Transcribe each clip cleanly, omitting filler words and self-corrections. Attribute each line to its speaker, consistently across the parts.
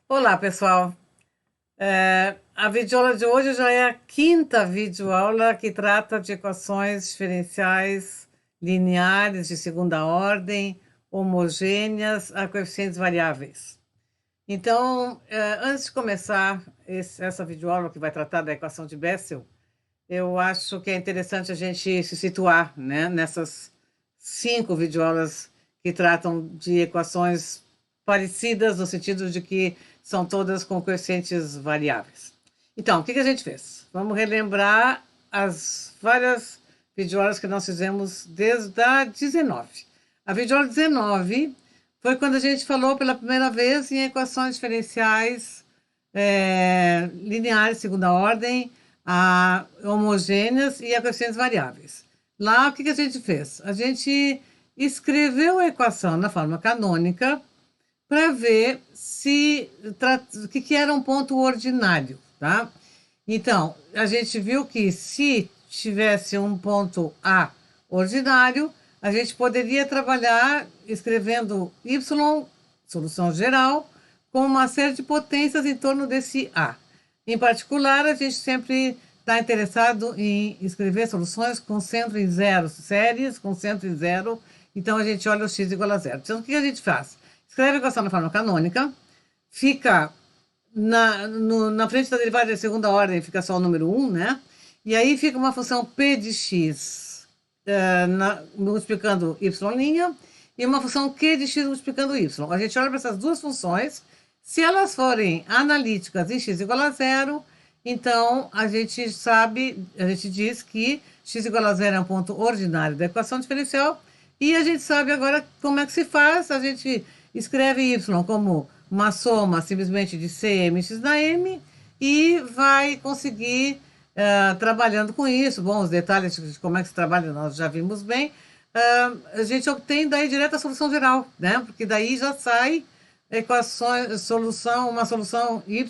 Speaker 1: Olá, pessoal. A videoaula de hoje já é a quinta videoaula que trata de equações diferenciais lineares de segunda ordem, homogêneas a coeficientes variáveis. Então, antes de começar essa videoaula que vai tratar da equação de Bessel, eu acho que é interessante a gente se situar, né, nessas cinco videoaulas que tratam de equações parecidas, no sentido de que são todas com coeficientes variáveis. Então, o que a gente fez? Vamos relembrar as várias videoaulas que nós fizemos desde a 19. A videoaula 19 foi quando a gente falou pela primeira vez em equações diferenciais lineares de segunda ordem, homogêneas e a coeficientes variáveis. Lá, o que a gente fez? A gente escreveu a equação na forma canônica para ver o que era um ponto ordinário, tá? Então, a gente viu que se tivesse um ponto A ordinário, a gente poderia trabalhar escrevendo y, solução geral, com uma série de potências em torno desse A. Em particular, a gente sempre está interessado em escrever soluções com centro em zero, séries com centro em zero. Então, a gente olha o x igual a zero. Então, o que a gente faz? Escreve a equação na forma canônica, fica na frente da derivada de segunda ordem, fica só o número 1, né? E aí fica uma função p de x multiplicando y' e uma função q de x multiplicando y. A gente olha para essas duas funções, se elas forem analíticas e x igual a zero, então a gente diz que x igual a zero é um ponto ordinário da equação diferencial, e a gente sabe agora como é que se faz. A gente escreve y como uma soma simplesmente de cmx na m e vai conseguir, trabalhando com isso, bom, os detalhes de como é que se trabalha nós já vimos bem, a gente obtém daí direto a solução geral, né? Porque daí já sai uma solução y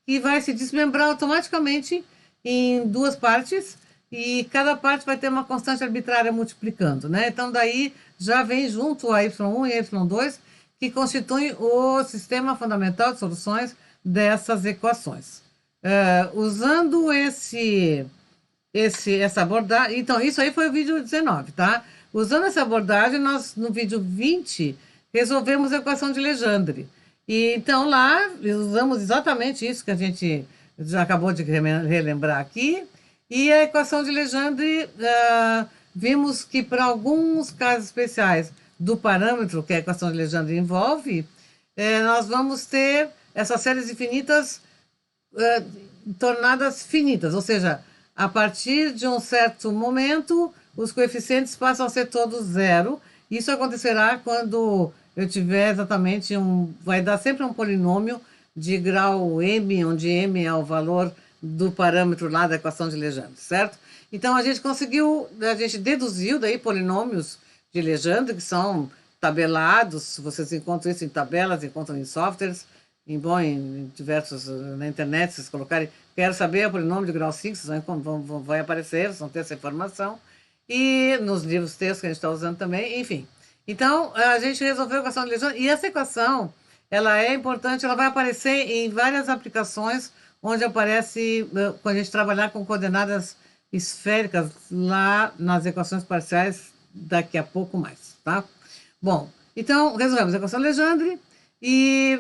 Speaker 1: que vai se desmembrar automaticamente em duas partes, e cada parte vai ter uma constante arbitrária multiplicando, né? Então, daí já vem junto a y1 e y2, que constituem o sistema fundamental de soluções dessas equações. Usando essa abordagem... Então, isso aí foi o vídeo 19, tá? Usando essa abordagem, nós, no vídeo 20, resolvemos a equação de Legendre. E, então, lá, usamos exatamente isso que a gente já acabou de relembrar aqui. E a equação de Legendre, vimos que para alguns casos especiais do parâmetro que a equação de Legendre envolve, nós vamos ter essas séries infinitas tornadas finitas, ou seja, a partir de um certo momento, os coeficientes passam a ser todos zero. Isso acontecerá quando eu tiver exatamente vai dar sempre um polinômio de grau m, onde m é o valor do parâmetro lá da equação de Legendre, certo? Então, a gente deduziu daí polinômios de Legendre, que são tabelados, vocês encontram isso em tabelas, encontram em softwares, em diversos, na internet, se vocês colocarem, quero saber o polinômio de grau 5, vai aparecer, vocês vão ter essa informação, e nos livros textos que a gente está usando também, enfim. Então, a gente resolveu a equação de Legendre, e essa equação, ela é importante, ela vai aparecer em várias aplicações, onde aparece, quando a gente trabalhar com coordenadas esféricas, lá nas equações parciais, daqui a pouco mais, tá? Bom, então, resolvemos a equação de Legendre, e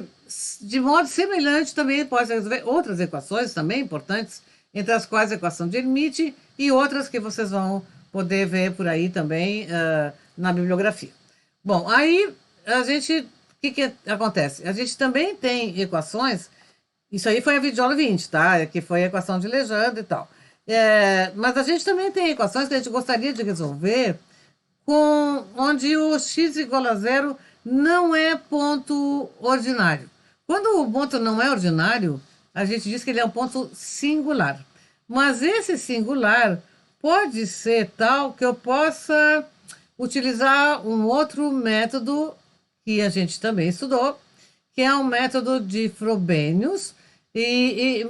Speaker 1: de modo semelhante também pode resolver outras equações também importantes, entre as quais a equação de Hermite e outras que vocês vão poder ver por aí também na bibliografia. Bom, aí o que acontece? A gente também tem equações, isso aí foi a videoaula 20, tá? Que foi a equação de Legendre e tal. Mas a gente também tem equações que a gente gostaria de resolver onde o x igual a zero não é ponto ordinário. Quando o ponto não é ordinário, a gente diz que ele é um ponto singular. Mas esse singular pode ser tal que eu possa utilizar um outro método que a gente também estudou, que é um método de Frobenius,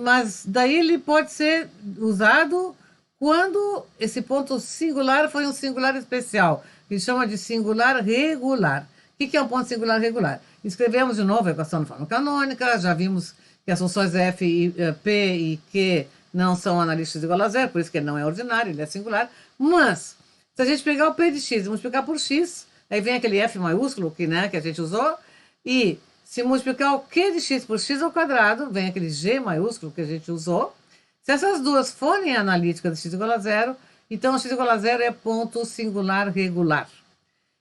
Speaker 1: mas daí ele pode ser usado quando esse ponto singular foi um singular especial, que chama de singular regular, que é um ponto singular regular? Escrevemos de novo a equação de forma canônica, já vimos que as funções f, p e q não são analistas igual a zero, por isso que ele não é ordinário, ele é singular. Mas, se a gente pegar o p de x e multiplicar por x, aí vem aquele f maiúsculo que, né, que a gente usou, e se multiplicar o q de x por x ao quadrado, vem aquele g maiúsculo que a gente usou. Se essas duas forem analíticas de x igual a zero, então x igual a zero é ponto singular regular.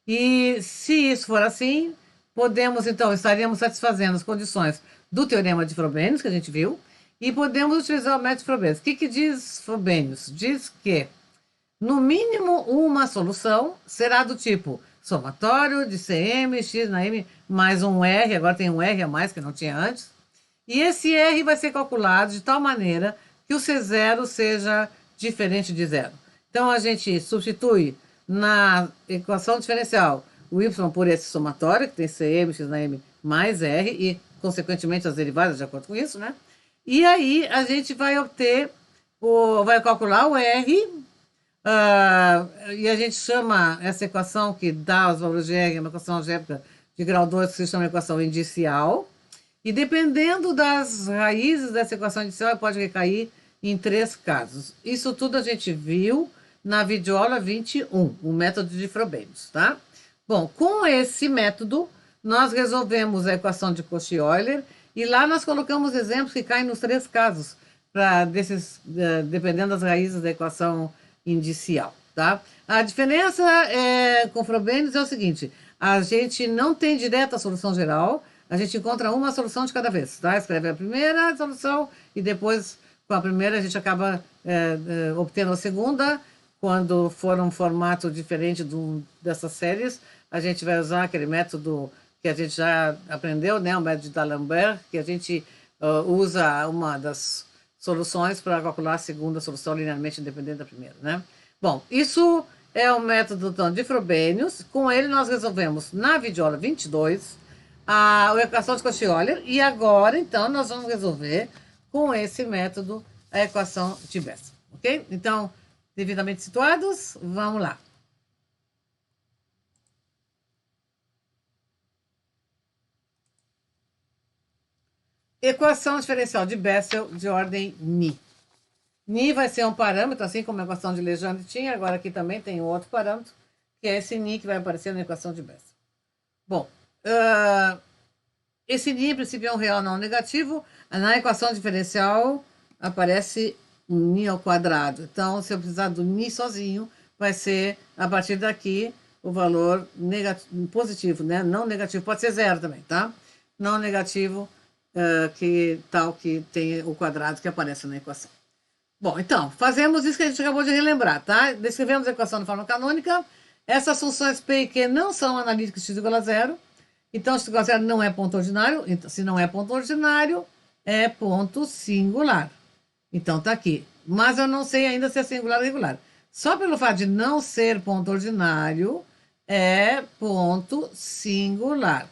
Speaker 1: E se isso for assim, podemos, então, estaríamos satisfazendo as condições do teorema de Frobenius, que a gente viu, e podemos utilizar o método de Frobenius. O que diz Frobenius? Diz que, no mínimo, uma solução será do tipo somatório de Cm, x na m, mais um R, agora tem um R a mais que não tinha antes, e esse R vai ser calculado de tal maneira que o C0 seja diferente de zero. Então, a gente substitui na equação diferencial o y por esse somatório, que tem Cm, x na m, mais R, e, consequentemente, as derivadas de acordo com isso, né? E aí, a gente vai obter, vai calcular o R, e a gente chama essa equação que dá os valores de R, uma equação algébrica de grau 2, que se chama equação indicial, e dependendo das raízes dessa equação indicial, pode recair em 3 casos. Isso tudo a gente viu na videoaula 21, o método de Frobenius, tá? Bom, com esse método, nós resolvemos a equação de Cauchy-Euler e lá nós colocamos exemplos que caem nos 3 casos, dependendo das raízes da equação indicial, tá? A diferença com Frobenius é o seguinte, a gente não tem direta solução geral, a gente encontra uma solução de cada vez, tá? Escreve a primeira solução e depois, com a primeira, a gente acaba obtendo a segunda. Quando for um formato diferente dessas séries, a gente vai usar aquele método que a gente já aprendeu, né? O método de D'Alembert, que a gente usa uma das soluções para calcular a segunda solução linearmente independente da primeira, né? Bom, isso é o método então, de Frobenius. Com ele nós resolvemos na videoaula 22 a equação de Cauchy-Euler e agora então nós vamos resolver com esse método a equação de Bessel, ok? Então, devidamente situados, vamos lá. Equação diferencial de Bessel de ordem Ni. Ni vai ser um parâmetro, assim como a equação de Legendre tinha, agora aqui também tem um outro parâmetro, que é esse Ni que vai aparecer na equação de Bessel. Bom, esse Ni, em princípio, é um real não negativo. Na equação diferencial aparece um Ni ao quadrado. Então, se eu precisar do Ni sozinho, vai ser, a partir daqui, o valor negativo, positivo, né? Não negativo, pode ser zero também, tá? Não negativo, que tem o quadrado que aparece na equação. Bom, então, fazemos isso que a gente acabou de relembrar, tá? Descrevemos a equação de forma canônica. Essas funções P e Q não são analíticas x igual a zero. Então, x igual a zero não é ponto ordinário. Então, se não é ponto ordinário, é ponto singular. Então, tá aqui. Mas eu não sei ainda se é singular ou regular. Só pelo fato de não ser ponto ordinário, é ponto singular.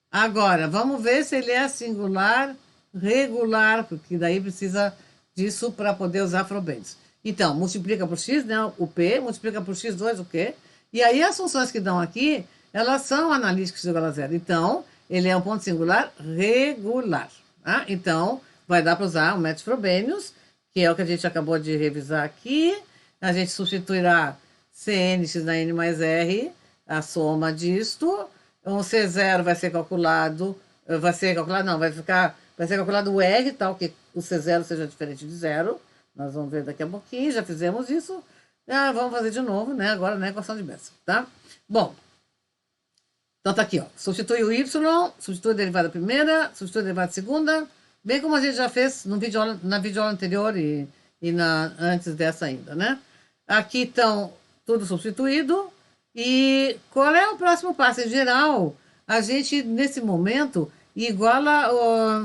Speaker 1: Agora, vamos ver se ele é singular regular, porque daí precisa disso para poder usar Frobenius. Então, multiplica por x, né, o P, multiplica por x2 o Q, e aí as funções que dão aqui, elas são analíticas igual a zero. Então, ele é um ponto singular regular. Tá? Então, vai dar para usar o método Frobenius, que é o que a gente acabou de revisar aqui. A gente substituirá Cn x na n mais r, a soma disto. O C0 vai ser calculado, vai ser calculado o R, tal que o C0 seja diferente de zero. Nós vamos ver daqui a pouquinho, já fizemos isso. Vamos fazer de novo, né? Agora na equação de Bessel, tá? Bom, então tá aqui, ó. Substitui o Y, substitui a derivada primeira, substitui a derivada segunda, bem como a gente já fez no na videoaula anterior e antes dessa ainda, né? Aqui estão tudo substituído. E qual é o próximo passo? Em geral, a gente, nesse momento, iguala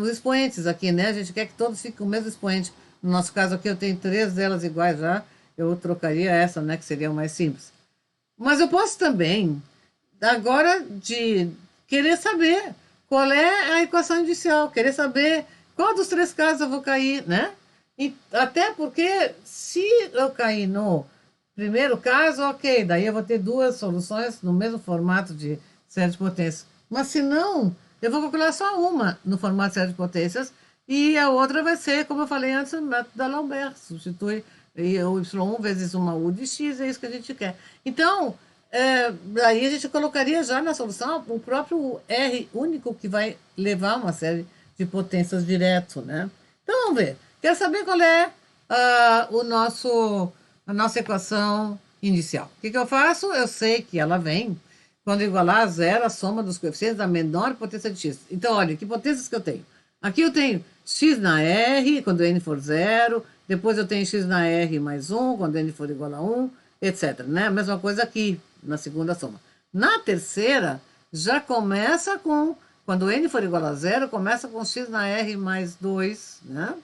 Speaker 1: os expoentes aqui, né? A gente quer que todos fiquem com o mesmo expoente. No nosso caso aqui, eu tenho 3 delas iguais já. Eu trocaria essa, né? Que seria o mais simples. Mas eu posso também, agora, de querer saber qual é a equação inicial. Querer saber qual dos 3 casos eu vou cair, né? E até porque, se eu cair no primeiro caso, ok, daí eu vou ter 2 soluções no mesmo formato de série de potências. Mas se não, eu vou calcular só uma no formato de série de potências e a outra vai ser, como eu falei antes, o método D'Alembert. Substitui o y1 vezes uma u de x, é isso que a gente quer. Então, aí a gente colocaria já na solução o próprio R único que vai levar uma série de potências direto, né? Então, vamos ver. Quero saber qual é a nossa equação inicial. O que eu faço? Eu sei que ela vem quando igualar a zero a soma dos coeficientes da menor potência de x. Então, olha, que potências que eu tenho? Aqui eu tenho x na R, quando n for zero, depois eu tenho x na R mais 1, quando n for igual a 1, etc. Né? A mesma coisa aqui, na segunda soma. Na terceira, já começa com, quando n for igual a zero, começa com x na R mais 2, né?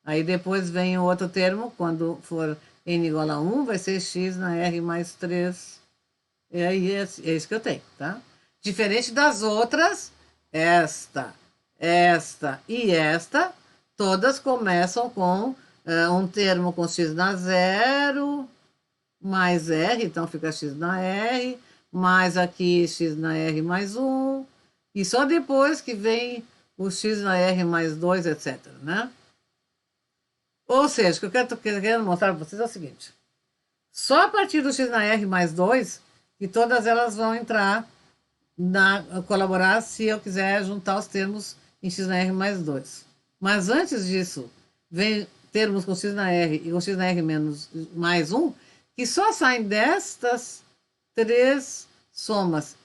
Speaker 1: Aí depois vem o outro termo, quando for n igual a 1, vai ser x na R mais 3. E aí é isso que eu tenho, tá? Diferente das outras, esta e esta, todas começam com um termo com x na 0, mais R, então fica x na R, mais aqui x na R mais 1, e só depois que vem o x na R mais 2, etc, né? Ou seja, o que eu quero mostrar para vocês é o seguinte, só a partir do x na R mais 2, que todas elas vão entrar colaborar se eu quiser juntar os termos em x na R mais 2. Mas antes disso, vem termos com x na R e com x na R menos mais 1, que só saem destas três somas,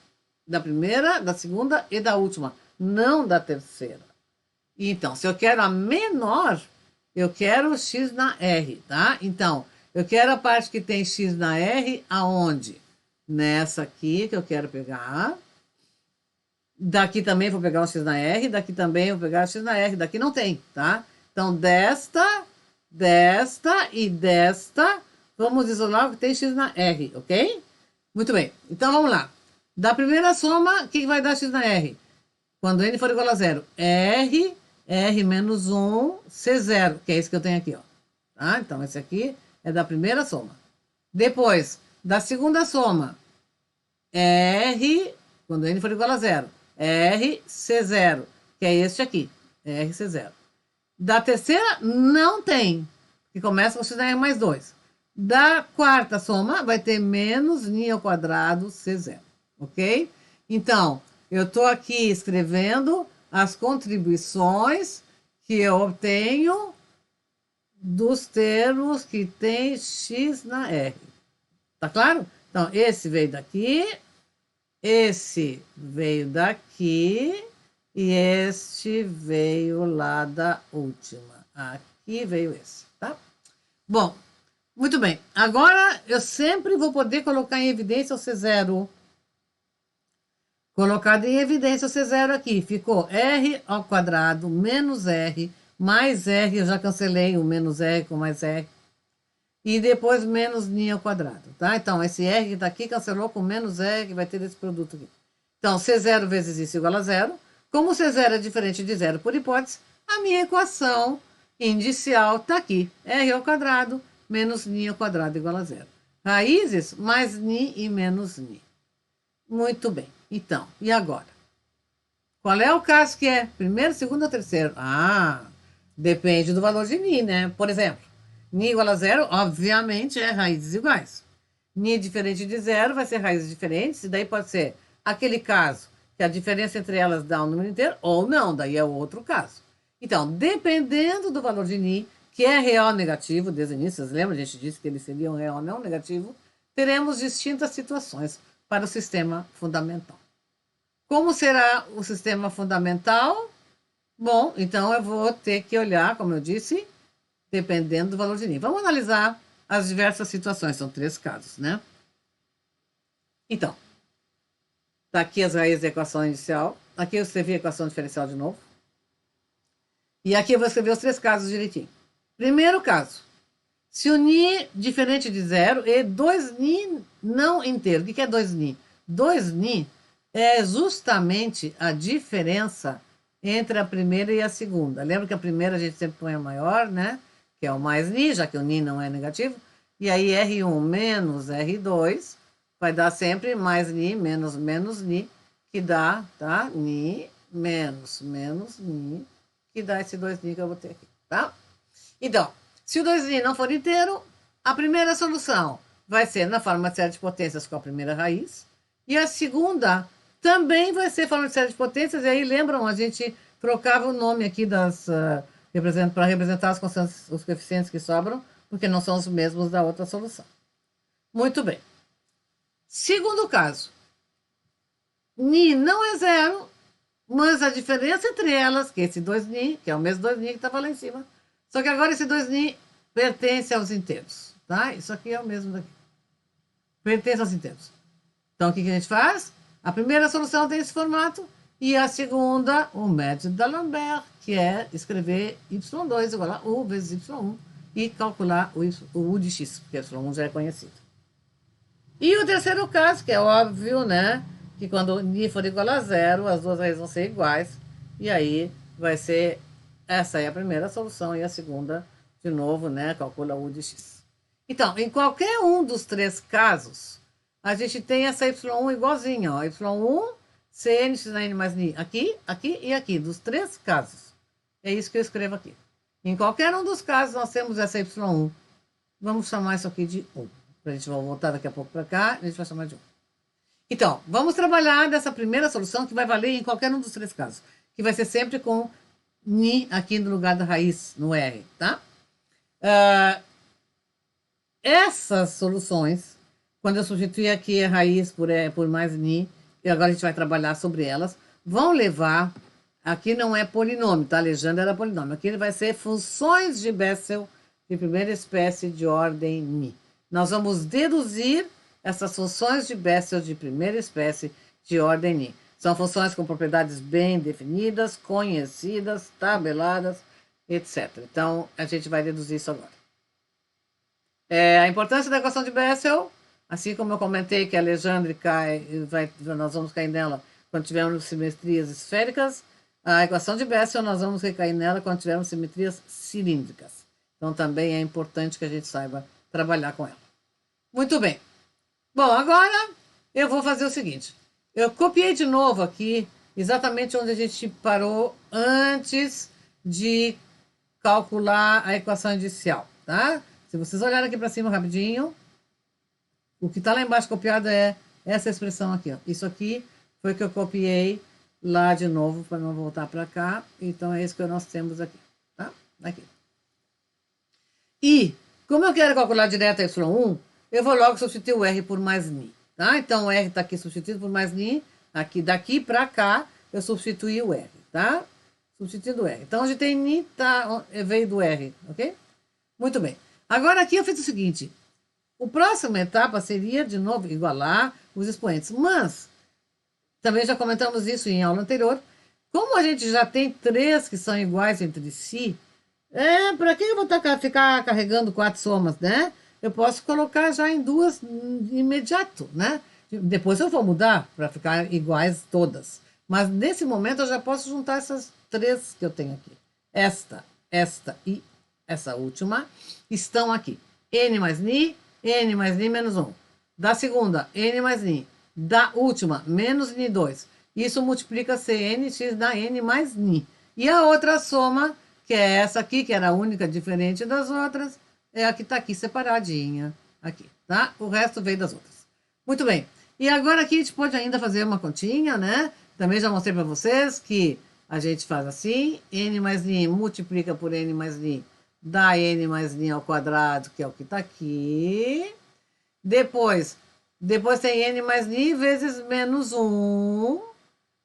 Speaker 1: da primeira, da segunda e da última, não da terceira. Então, se eu quero a menor, eu quero o x na R, tá? Então, eu quero a parte que tem x na R aonde? Nessa aqui que eu quero pegar. Daqui também vou pegar o x na R, daqui também vou pegar o x na R, daqui não tem, tá? Então, desta e desta, vamos isolar o que tem x na R, ok? Muito bem, então vamos lá. Da primeira soma, o que vai dar x na R? Quando n for igual a zero, R menos 1, C0, que é esse que eu tenho aqui, ó. Tá? Então, esse aqui é da primeira soma. Depois, da segunda soma, R, quando n for igual a zero, RC0, que é este aqui, RC0. Da terceira, não tem, que começa com x na R mais 2. Da quarta soma, vai ter menos n ao quadrado C0, ok? Então, eu estou aqui escrevendo as contribuições que eu obtenho dos termos que tem x na R. Tá claro? Então, esse veio daqui, esse veio daqui e este veio lá da última. Aqui veio esse, tá? Bom, muito bem. Agora eu sempre vou poder colocar em evidência o C0. Colocado em evidência o C0 aqui. Ficou R ao quadrado menos R mais R. Eu já cancelei o menos R com mais R. E depois menos n ao quadrado, tá? Então, esse R que está aqui cancelou com menos R, que vai ter esse produto aqui. Então, C0 vezes isso igual a zero. Como C0 é diferente de zero por hipótese, a minha equação inicial está aqui. R ao quadrado menos n ao quadrado igual a zero. Raízes mais n e menos n. Muito bem. Então, e agora? Qual é o caso que é primeiro, segundo ou terceiro? Depende do valor de n, né? Por exemplo, n igual a zero, obviamente, é raízes iguais. N diferente de zero vai ser raízes diferentes, e daí pode ser aquele caso que a diferença entre elas dá um número inteiro, ou não, daí é outro caso. Então, dependendo do valor de n, que é real ou negativo, desde o início, vocês lembram? A gente disse que eles seriam real ou não negativo, teremos distintas situações para o sistema fundamental. Como será o sistema fundamental? Bom, então eu vou ter que olhar, como eu disse, dependendo do valor de n. Vamos analisar as diversas situações, são 3 casos, né? Então, tá aqui as raízes da equação inicial, aqui eu escrevi a equação diferencial de novo, e aqui eu vou escrever os 3 casos direitinho. Primeiro caso, se o n diferente de zero e 2n não inteiro. O que é 2n? 2n é justamente a diferença entre a primeira e a segunda. Lembra que a primeira a gente sempre põe a maior, né? Que é o mais n, já que o n não é negativo. E aí R1 menos R2 vai dar sempre mais n menos n. que dá, tá? Ni menos ni, que dá esse 2ni que eu vou ter aqui, tá? Então, se o 2ni não for inteiro, a primeira solução vai ser na forma de série de potências com a primeira raiz, e a segunda também vai ser forma de série de potências, e aí lembram, a gente trocava o nome aqui das para representar as constantes, os coeficientes que sobram, porque não são os mesmos da outra solução. Muito bem. Segundo caso, ni não é zero, mas a diferença entre elas, que esse 2ni, que é o mesmo 2ni que estava lá em cima, só que agora esse 2ni pertence aos inteiros, tá? Isso aqui é o mesmo daqui. Pertence aos inteiros. Então, o que a gente faz? A primeira solução tem esse formato, e a segunda, o método d'Alembert, que é escrever y2 igual a u vezes y1 e calcular o u de x, porque y1 já é conhecido. E o terceiro caso, que é óbvio, né? Que quando ni for igual a zero, as duas raízes vão ser iguais, e aí vai ser, essa é a primeira solução, e a segunda, de novo, né? Calcula u de x. Então, em qualquer um dos três casos, a gente tem essa y1 igualzinha, ó, y1, cn, xn mais ni, aqui, aqui e aqui, dos três casos. É isso que eu escrevo aqui. Em qualquer um dos casos, nós temos essa y1. Vamos chamar isso aqui de 1. A gente vai voltar daqui a pouco para cá, a gente vai chamar de 1. Então, vamos trabalhar dessa primeira solução, que vai valer em qualquer um dos três casos, que vai ser sempre com ni aqui no lugar da raiz, no R, tá? Essas soluções, quando eu substituir aqui a raiz por mais ni, e agora a gente vai trabalhar sobre elas, vão levar, aqui não é polinômio, tá? A legenda era polinômio, aqui vai ser funções de Bessel de primeira espécie de ordem ni. Nós vamos deduzir essas funções de Bessel de primeira espécie de ordem ni. São funções com propriedades bem definidas, conhecidas, tabeladas, etc. Então, a gente vai deduzir isso agora. A importância da equação de Bessel, assim como eu comentei que a Legendre nós vamos cair nela quando tivermos simetrias esféricas, a equação de Bessel nós vamos recair nela quando tivermos simetrias cilíndricas. Então, também é importante que a gente saiba trabalhar com ela. Muito bem. Bom, agora eu vou fazer o seguinte. Eu copiei de novo aqui exatamente onde a gente parou antes de calcular a equação inicial, tá? Se vocês olharem aqui para cima rapidinho, o que está lá embaixo copiado é essa expressão aqui, ó. Isso aqui foi que eu copiei lá de novo para não voltar para cá. Então, é isso que nós temos aqui, tá? Aqui. E, como eu quero calcular direto a y1, eu vou logo substituir o r por mais ni, tá? Então, o r está aqui substituído por mais ni. Aqui, daqui para cá, eu substituí o r, tá? Substituindo o r. Então, onde tem ni, veio do r, ok? Muito bem. Agora, aqui eu fiz o seguinte. A próxima etapa seria, de novo, igualar os expoentes. Mas, também já comentamos isso em aula anterior, como a gente já tem três que são iguais entre si, para que eu vou ficar carregando 4 somas, né? Eu posso colocar já em 2 imediato, né? Depois eu vou mudar para ficar iguais todas. Mas, nesse momento, eu já posso juntar essas 3 que eu tenho aqui. Esta e essa última estão aqui. N mais ni menos 1. Da segunda, N mais ni. Da última, menos ni2. Isso multiplica CNx da N mais ni. E a outra soma, que é essa aqui, que era a única diferente das outras, é a que está aqui separadinha. Aqui, tá? O resto veio das outras. Muito bem. E agora aqui a gente pode ainda fazer uma continha, né? Também já mostrei para vocês que a gente faz assim. N mais ni multiplica por N mais ni. Dá N mais ni ao quadrado, que é o que está aqui. Depois tem N mais ni vezes menos 1,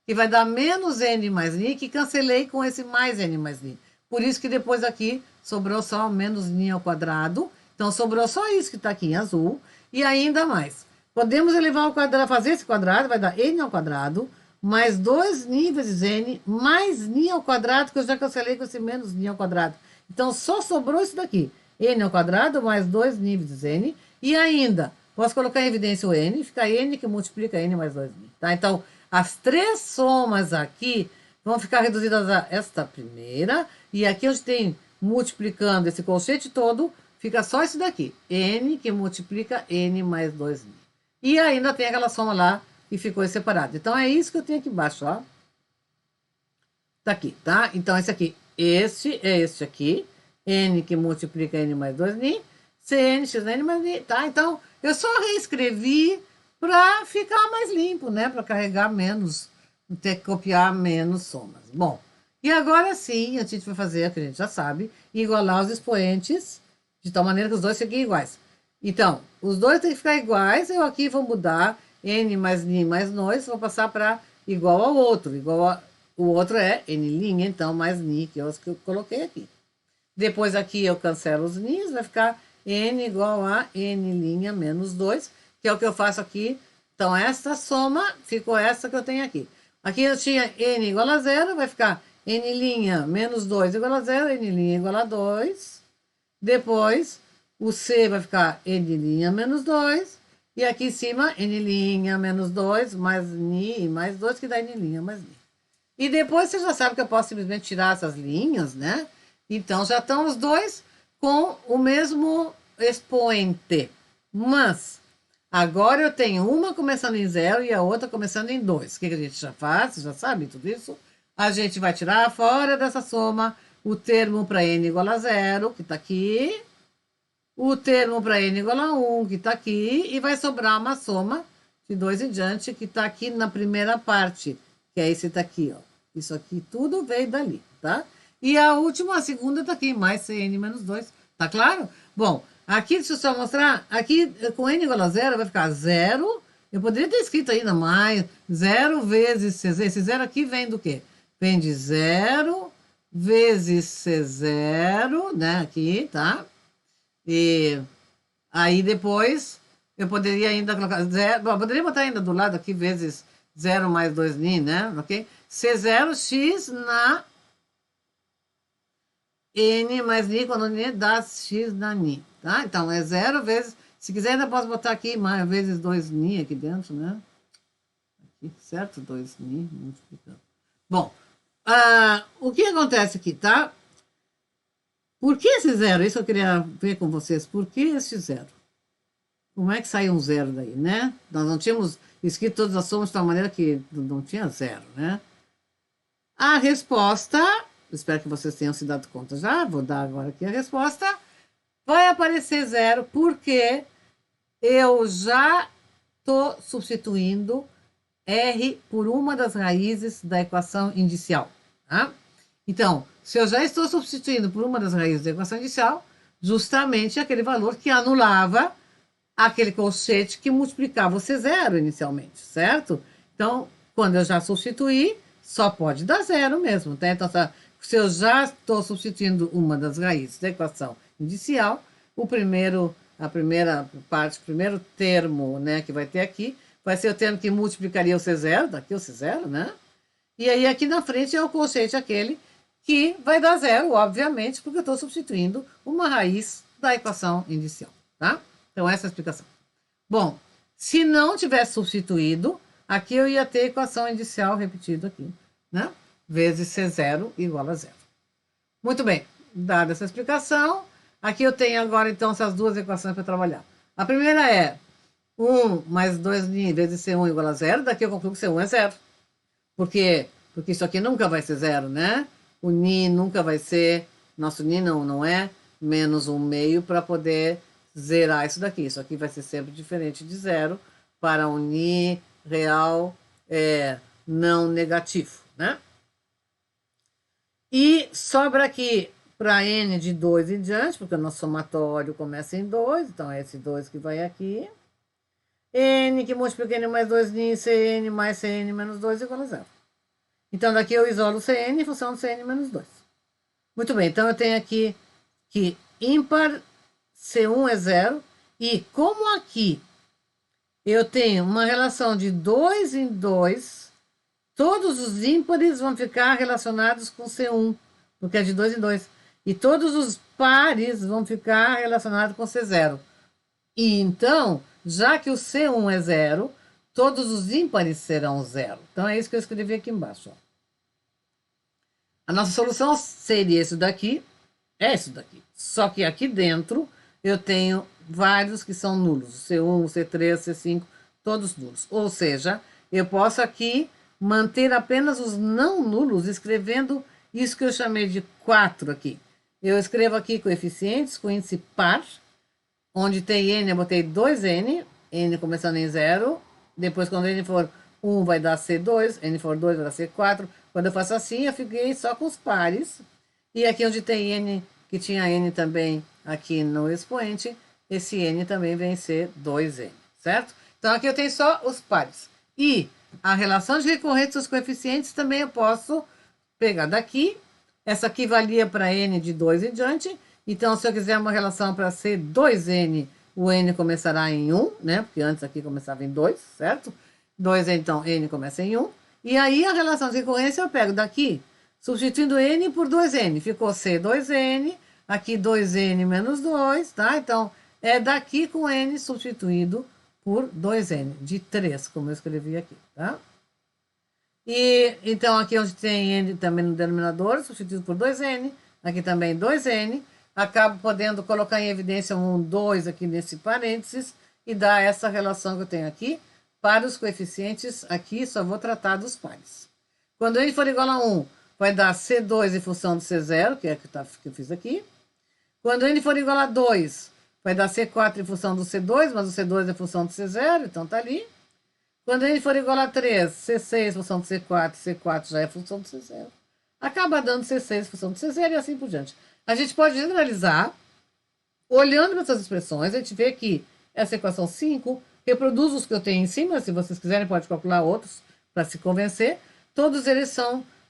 Speaker 1: que vai dar menos N mais ni, que cancelei com esse mais N mais ni. Por isso que depois aqui sobrou só menos ni ao quadrado. Então, sobrou só isso que está aqui em azul. E ainda mais. Podemos elevar ao quadrado, fazer esse quadrado, vai dar N ao quadrado, mais 2ni vezes N, mais ni ao quadrado, que eu já cancelei com esse menos ni ao quadrado. Então, só sobrou isso daqui. N ao quadrado mais 2ni vezes N. E ainda, posso colocar em evidência o N, fica N que multiplica N mais 2ni. Tá? Então, as 3 somas aqui vão ficar reduzidas a esta primeira. E aqui onde tem multiplicando esse colchete todo, fica só isso daqui. N que multiplica N mais 2ni. E ainda tem aquela soma lá e ficou separado. Então, é isso que eu tenho aqui embaixo, ó. Tá aqui, tá? Então, esse aqui, este aqui, n que multiplica n mais 2ni, cn, xn mais ni, tá? Então, eu só reescrevi para ficar mais limpo, né? Para carregar menos, não ter que copiar menos somas. Bom, e agora sim, a gente vai fazer, o que a gente já sabe, igualar os expoentes, de tal maneira que os dois fiquem iguais. Então, os dois têm que ficar iguais, eu aqui vou mudar n mais ni mais 2, vou passar para igual ao outro, o outro é n', então, mais ni, que é os que eu coloquei aqui. Depois aqui eu cancelo os ni's, vai ficar n igual a n' menos 2, que é o que eu faço aqui. Então, essa soma ficou essa que eu tenho aqui. Aqui eu tinha n igual a 0, vai ficar n' menos 2 igual a 0, n' igual a 2. Depois, o c vai ficar n' menos 2. E aqui em cima, n' menos 2 mais ni mais 2, que dá n' mais ni. E depois você já sabe que eu posso simplesmente tirar essas linhas, né? Então, já estão os dois com o mesmo expoente. Mas, agora eu tenho uma começando em 0 e a outra começando em 2. O que a gente já faz? Você já sabe tudo isso? A gente vai tirar fora dessa soma o termo para n igual a 0, que está aqui. O termo para n igual a 1, que está aqui. E vai sobrar uma soma de 2 em diante, que está aqui na primeira parte, que é esse daqui, ó. Isso aqui tudo veio dali, tá? E a última, a segunda tá aqui, mais cn menos 2, tá claro? Bom, aqui, deixa eu só mostrar, aqui com n igual a 0 vai ficar 0, eu poderia ter escrito ainda mais, 0 vezes c0, esse 0 aqui vem do quê? Vem de 0 vezes c0, né, aqui, tá? E aí depois, eu poderia ainda colocar 0, bom, poderia botar ainda do lado aqui, vezes 0 mais 2ni, né, ok? C0x na n mais ni, quando ni dá x na ni, tá? Então, é 0 vezes, se quiser ainda posso botar aqui mais vezes 2ni aqui dentro, né? Aqui, certo? 2ni multiplicando. Bom, o que acontece aqui, tá? Por que esse 0? Isso eu queria ver com vocês. Por que esse 0? Como é que saiu um 0 daí, né? Nós não tínhamos escrito todas as somas de tal maneira que não tinha 0, né? A resposta, espero que vocês tenham se dado conta já, vou dar agora aqui a resposta, vai aparecer 0 porque eu já estou substituindo R por uma das raízes da equação inicial. Tá? Então, se eu já estou substituindo por uma das raízes da equação inicial, justamente aquele valor que anulava aquele colchete que multiplicava o C0 inicialmente, certo? Então, quando eu já substituí, só pode dar 0 mesmo, tá? Então, se eu já estou substituindo uma das raízes da equação inicial, a primeira parte, o primeiro termo, né, que vai ter aqui, vai ser o termo que multiplicaria o C0, daqui o C0, né? E aí aqui na frente é o colchete aquele que vai dar 0, obviamente, porque eu estou substituindo uma raiz da equação inicial, tá? Então, essa é a explicação. Bom, se não tivesse substituído, aqui eu ia ter a equação inicial repetida aqui, né? Vezes C0 igual a 0. Muito bem, dada essa explicação, aqui eu tenho agora, então, essas duas equações para trabalhar. A primeira é 1 mais 2ni vezes C1 igual a 0. Daqui eu concluo que C1 é 0. Por quê? Porque isso aqui nunca vai ser 0, né? O ni nunca vai ser, nosso ni não é, menos 1/2 para poder zerar isso daqui. Isso aqui vai ser sempre diferente de 0 para um ni real não negativo, né? E sobra aqui para n de 2 em diante, porque o nosso somatório começa em 2, então é esse 2 que vai aqui. N que multiplica n mais 2ni, Cn mais Cn menos 2 igual a 0. Então, daqui eu isolo o Cn em função do Cn menos 2. Muito bem, então eu tenho aqui que ímpar C1 é 0, e como aqui eu tenho uma relação de 2 em 2, todos os ímpares vão ficar relacionados com C1, porque é de 2 em 2. E todos os pares vão ficar relacionados com C0. E então, já que o C1 é 0, todos os ímpares serão 0. Então, é isso que eu escrevi aqui embaixo. Ó. A nossa solução seria isso daqui, é isso daqui. Só que aqui dentro eu tenho vários que são nulos. C1, C3, C5, todos nulos. Ou seja, eu posso aqui manter apenas os não nulos, escrevendo isso que eu chamei de 4 aqui. Eu escrevo aqui coeficientes com índice par, onde tem n, eu botei 2n, n começando em 0, depois quando n for 1 vai dar C2, n for 2 vai dar C4, quando eu faço assim eu fiquei só com os pares, e aqui onde tem n, que tinha n também aqui no expoente, esse n também vem ser 2n, certo? Então aqui eu tenho só os pares. E a relação de recorrentes dos coeficientes também eu posso pegar daqui, essa aqui valia para n de 2 em diante, então se eu quiser uma relação para ser 2n, o n começará em 1, né? Porque antes aqui começava em 2, certo? 2n, então n começa em 1. E aí a relação de recorrência eu pego daqui, substituindo n por 2n, ficou C2n, aqui 2n menos 2, tá? Então é daqui com n substituído por 2n, de 3, como eu escrevi aqui, tá? E então aqui onde tem n também no denominador, substituído por 2n, aqui também 2n, acabo podendo colocar em evidência um 2 aqui nesse parênteses e dar essa relação que eu tenho aqui para os coeficientes, aqui só vou tratar dos pares. Quando n for igual a 1, vai dar C2 em função do C0, que é que eu fiz aqui. Quando n for igual a 2, vai dar C4 em função do C2, mas o C2 é em função do C0, então tá ali. Quando n for igual a 3, C6 em função do C4, C4 já é função do C0. Acaba dando C6 em função do C0 e assim por diante. A gente pode generalizar, olhando para essas expressões, a gente vê que essa equação 5 reproduz os que eu tenho em cima, se vocês quiserem pode calcular outros para se convencer. Todos eles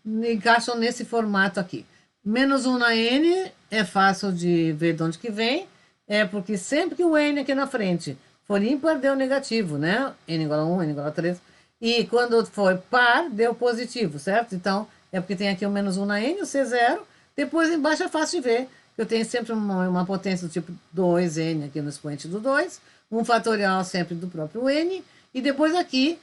Speaker 1: encaixam nesse formato aqui. Menos 1 na n é fácil de ver de onde que vem, é porque sempre que o n aqui na frente for ímpar, deu negativo, né? N igual a 1, n igual a 3. E quando for par, deu positivo, certo? Então, é porque tem aqui o menos 1 na n, o C0. Depois, embaixo, é fácil de ver. Eu tenho sempre uma potência do tipo 2n aqui no expoente do 2. Um fatorial sempre do próprio n. E depois aqui,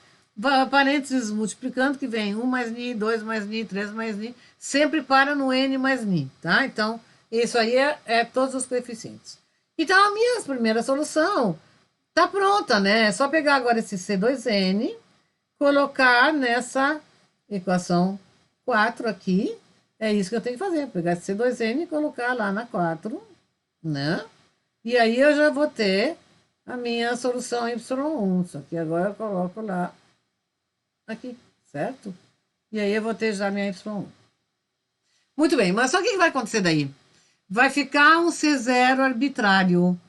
Speaker 1: parênteses multiplicando, que vem 1 mais ni, 2 mais ni, 3 mais ni. Sempre para no n mais ni, tá? Então, isso aí é todos os coeficientes. Então, a minha primeira solução tá pronta, né? É só pegar agora esse C2n, colocar nessa equação 4 aqui. É isso que eu tenho que fazer, pegar esse C2n e colocar lá na 4, né? E aí eu já vou ter a minha solução y1. Só que agora eu coloco lá, aqui, certo? E aí eu vou ter já a minha y1. Muito bem, mas só o que vai acontecer daí? Vai ficar um C0 arbitrário.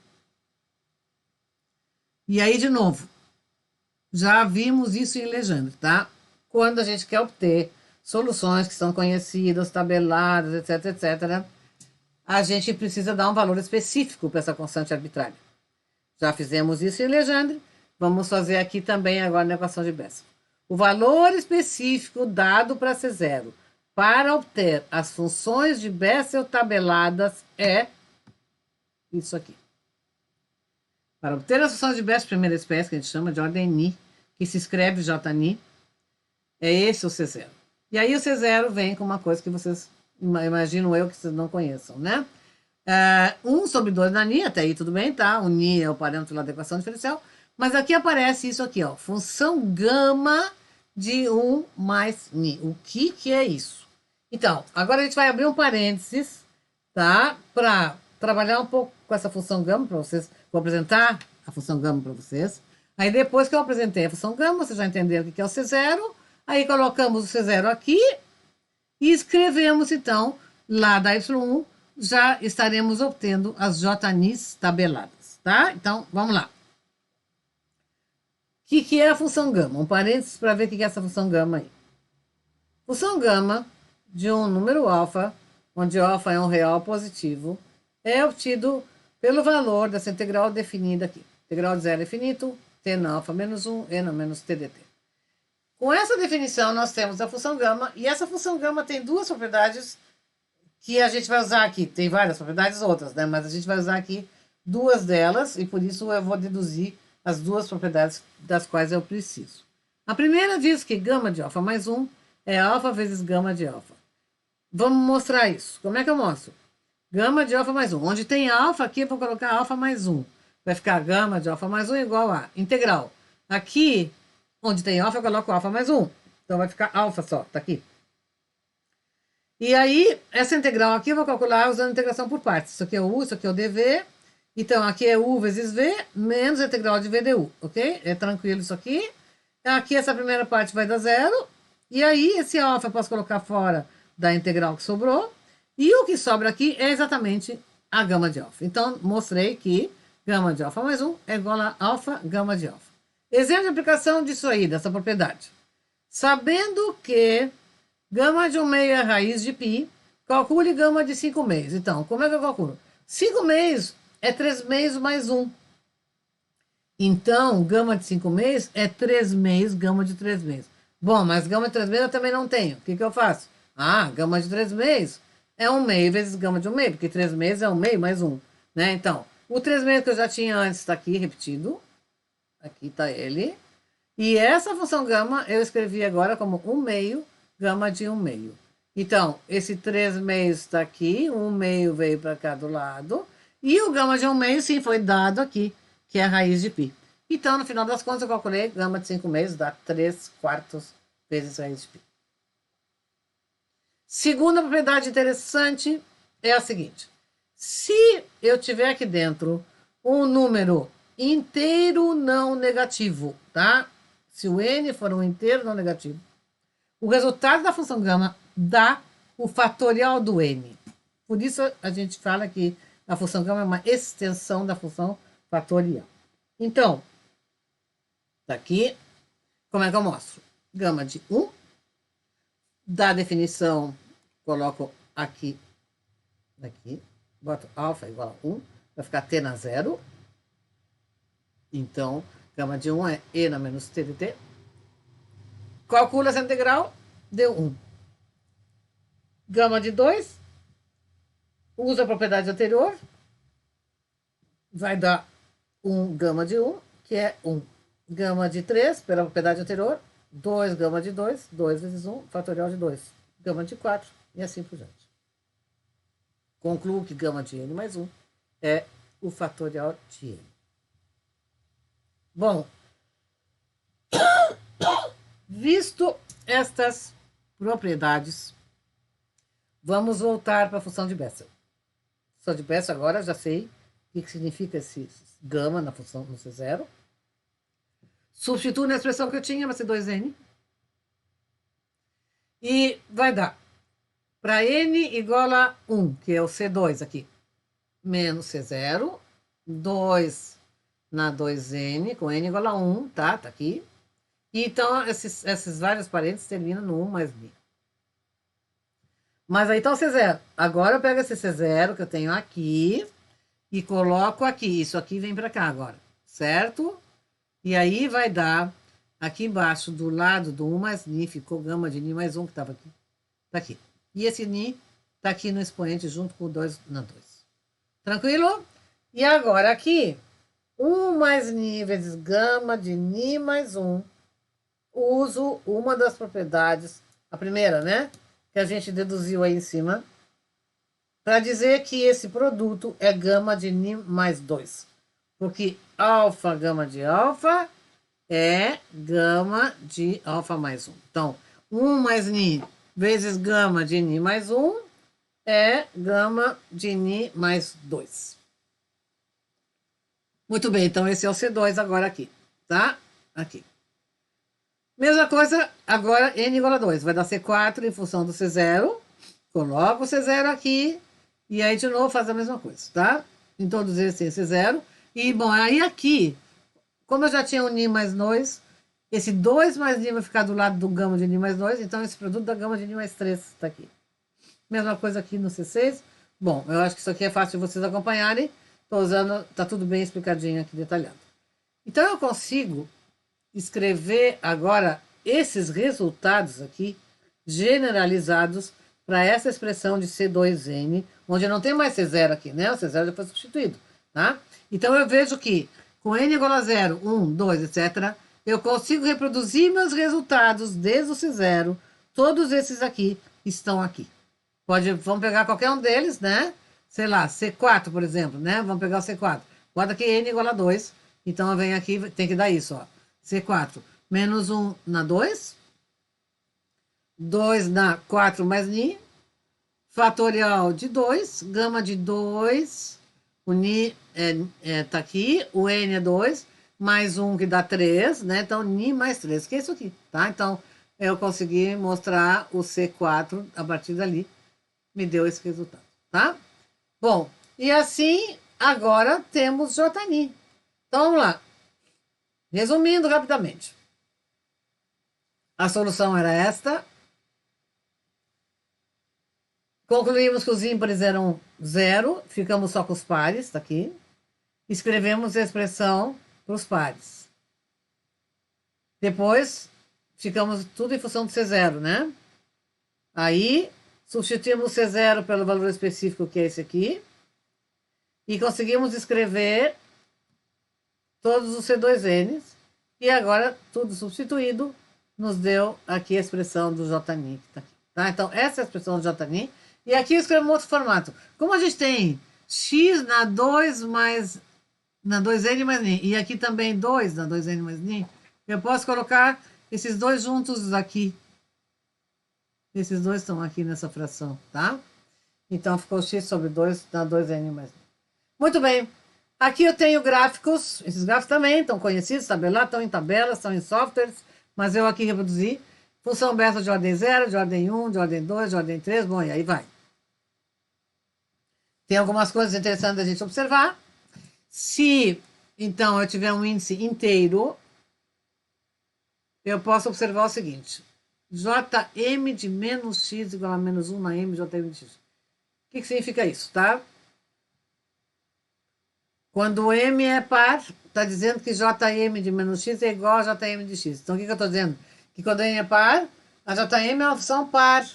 Speaker 1: E aí, de novo, já vimos isso em Legendre, tá? Quando a gente quer obter soluções que são conhecidas, tabeladas, etc, etc, a gente precisa dar um valor específico para essa constante arbitrária. Já fizemos isso em Legendre, vamos fazer aqui também agora na equação de Bessel. O valor específico dado para C0 para obter as funções de Bessel tabeladas é isso aqui. Para obter as funções de Bessel de primeira espécie, que a gente chama de ordem Ni, que se escreve Jni, é esse o C0. E aí o C0 vem com uma coisa que vocês, imagino eu, que vocês não conheçam, né? 1 sobre 2 na Ni, até aí tudo bem, tá? O Ni é o parâmetro lá da equação diferencial, mas aqui aparece isso aqui, ó, função gama de 1 mais Ni. O que é isso? Então, agora a gente vai abrir um parênteses, tá? Para trabalhar um pouco com essa função gama para vocês. Vou apresentar a função gama para vocês. Aí depois que eu apresentei a função gama, vocês já entenderam o que é o C0. Aí colocamos o C0 aqui e escrevemos, então, lá da Y1, já estaremos obtendo as Jnis tabeladas, tá? Então, vamos lá. O que é a função gama? Um parênteses para ver o que é essa função gama aí. Função gama de um número alfa, onde alfa é um real positivo, é obtido pelo valor dessa integral definida aqui. Integral de 0 infinito, t na alfa menos 1, e na menos t dt. Com essa definição, nós temos a função gama, e essa função gama tem duas propriedades que a gente vai usar aqui. Tem várias propriedades outras, né? Mas a gente vai usar aqui duas delas, e por isso eu vou deduzir as duas propriedades das quais eu preciso. A primeira diz que gama de alfa mais 1 é alfa vezes gama de alfa. Vamos mostrar isso. Como é que eu mostro? Gama de alfa mais 1. Onde tem alfa, aqui eu vou colocar alfa mais 1. Vai ficar gama de alfa mais 1 igual a integral. Aqui Onde tem alfa, eu coloco alfa mais 1. Então vai ficar alfa só, tá aqui. E aí, essa integral aqui eu vou calcular usando integração por partes. Isso aqui é o U, isso aqui é o dV. Então, aqui é U vezes V, menos a integral de V du, ok? É tranquilo isso aqui. Aqui essa primeira parte vai dar zero. E aí, esse alfa eu posso colocar fora da integral que sobrou. E o que sobra aqui é exatamente a gama de alfa. Então, mostrei que gama de alfa mais 1 é igual a alfa gama de alfa. Exemplo de aplicação disso aí, dessa propriedade. Sabendo que gama de 1 meio é raiz de π, calcule gama de 5 meios. Então, como é que eu calculo? 5 meios é 3 meios mais 1. Então, gama de 5 meios é 3 meios, gama de 3 meios. Bom, mas gama de 3 meios eu também não tenho. O que eu faço? Ah, gama de 3 meios é 1 meio vezes gama de 1 meio, porque 3 meios é 1 meio mais 1. Né? Então, o 3 meios que eu já tinha antes está aqui repetido. Aqui está ele. E essa função gama eu escrevi agora como 1 meio, gama de 1 meio. Então, esse 3 meios está aqui, 1 meio veio para cá do lado. E o gama de 1 meio, sim, foi dado aqui, que é a raiz de π. Então, no final das contas, eu calculei gama de 5 meios dá 3 quartos vezes raiz de π. Segunda propriedade interessante é a seguinte. Se eu tiver aqui dentro um número inteiro não negativo, tá? Se o n for um inteiro não negativo, o resultado da função gama dá o fatorial do n. Por isso a gente fala que a função gama é uma extensão da função fatorial. Então, tá aqui, como é que eu mostro? Gama de 1, da definição, coloco aqui, boto alfa igual a 1, vai ficar t na zero. Então, gama de 1 é e na menos t de t. Calcula essa integral, deu 1. Gama de 2, usa a propriedade anterior, vai dar 1 gama de 1, que é 1. Gama de 3, pela propriedade anterior, 2 gama de 2, 2 vezes 1, fatorial de 2. Gama de 4, e assim por diante. Concluo que gama de n mais 1 é o fatorial de n. Bom, visto estas propriedades, vamos voltar para a função de Bessel. Função de Bessel agora já sei o que significa esse gama na função no C0. Substituo na expressão que eu tinha, vai ser 2n. E vai dar para n igual a 1, que é o C2 aqui, menos C0, 2 na 2n, com n igual a 1, tá? Tá aqui. E então, esses vários parênteses terminam no 1 mais n. Mas aí tá o C0. Agora eu pego esse C0 que eu tenho aqui e coloco aqui. Isso aqui vem para cá agora, certo? E aí vai dar, aqui embaixo, do lado do 1 mais n, ficou gama de n mais 1, que estava aqui. Tá aqui. E esse n tá aqui no expoente junto com o 2 na 2. Tranquilo? E agora aqui, 1 mais n vezes gama de n mais 1. Uso uma das propriedades, a primeira, né? Que a gente deduziu aí em cima, para dizer que esse produto é gama de n mais 2. Porque alfa gama de alfa é gama de alfa mais 1. Então, 1 mais n vezes gama de n mais 1 é gama de n mais 2. Muito bem, então esse é o C2 agora aqui, tá? Aqui. Mesma coisa, agora n igual a 2. Vai dar C4 em função do C0. Coloco o C0 aqui. E aí, de novo, faz a mesma coisa, tá? Introduzir esse C0. E, bom, aí aqui, como eu já tinha um N mais 2, esse 2 mais N vai ficar do lado do gama de N mais 2. Então, esse produto da gama de N mais 3 está aqui. Mesma coisa aqui no C6. Bom, eu acho que isso aqui é fácil de vocês acompanharem. Estou usando, tá tudo bem explicadinho aqui, detalhado. Então, eu consigo escrever agora esses resultados aqui generalizados para essa expressão de C2N, onde eu não tenho mais C0 aqui, né? O C0 já foi substituído, tá? Então, eu vejo que com N igual a 0, 1, 2, etc., eu consigo reproduzir meus resultados desde o C0. Todos esses aqui estão aqui. Vamos pegar qualquer um deles, né? Sei lá, C4, por exemplo, né? Vamos pegar o C4. Bota aqui N igual a 2. Então, eu venho aqui, tem que dar isso, ó. C4. menos 1 na 2, 2 na 4 mais Ni, fatorial de 2, gama de 2, o Ni tá aqui, o N é 2, mais 1 que dá 3, né? Então, Ni mais 3, que é isso aqui, tá? Então, eu consegui mostrar o C4 a partir dali, me deu esse resultado, tá? Bom, e assim, agora temos Jni. Então, vamos lá. Resumindo rapidamente. A solução era esta. Concluímos que os ímpares eram 0, ficamos só com os pares, está aqui. Escrevemos a expressão para os pares. Depois, ficamos tudo em função do C0, né? Aí, substituímos o C0 pelo valor específico, que é esse aqui. E conseguimos escrever todos os C2Ns. E agora, tudo substituído, nos deu aqui a expressão do Jni, que está aqui. Tá? Então, essa é a expressão do Jni. E aqui eu escrevo um outro formato. Como a gente tem x na 2 mais na 2n mais n, e aqui também 2 na 2n mais n, eu posso colocar esses dois juntos aqui. Esses dois estão aqui nessa fração, tá? Então, ficou x sobre 2 na 2n mais n. Muito bem. Aqui eu tenho gráficos. Esses gráficos também estão conhecidos, tabelados, estão em tabelas, estão em softwares, mas eu aqui reproduzi. Função besta de ordem 0, de ordem 1, de ordem 2, de ordem 3, bom, e aí vai. Tem algumas coisas interessantes a gente observar. Se, então, eu tiver um índice inteiro, eu posso observar o seguinte. Jm de menos x igual a menos 1 na m de Jm de x. O que significa isso, tá? Quando o m é par, está dizendo que Jm de menos x é igual a Jm de x. Então, o que eu estou dizendo? Que quando m é par, a Jm é uma função par.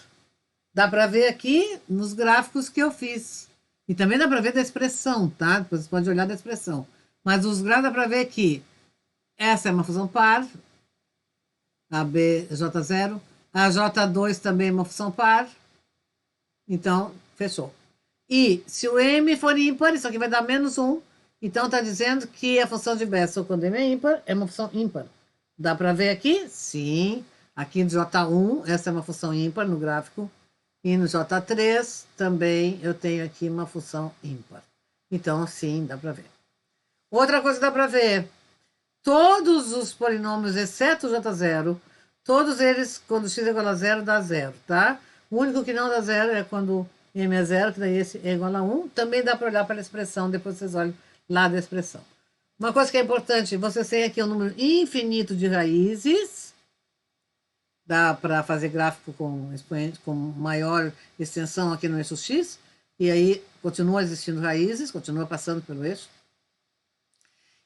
Speaker 1: Dá para ver aqui nos gráficos que eu fiz. E também dá para ver da expressão, tá? Depois você pode olhar da expressão. Mas os gráficos dá para ver que essa é uma função par, a B, J0. A J2 também é uma função par. Então, fechou. E se o M for ímpar, isso aqui vai dar menos 1. Então, está dizendo que a função de Bessel, quando M é ímpar, é uma função ímpar. Dá para ver aqui? Sim. Aqui no J1, essa é uma função ímpar no gráfico. E no J3 também eu tenho aqui uma função ímpar. Então, sim, dá para ver. Outra coisa que dá para ver. Todos os polinômios, exceto o J0, todos eles, quando x é igual a 0, dá 0, tá? O único que não dá 0 é quando m é 0, que daí esse é igual a 1. Também dá para olhar para a expressão, depois vocês olham lá da expressão. Uma coisa que é importante, vocês têm aqui um número infinito de raízes. Dá para fazer gráfico com expoente, com maior extensão aqui no eixo x, e aí continua existindo raízes, continua passando pelo eixo.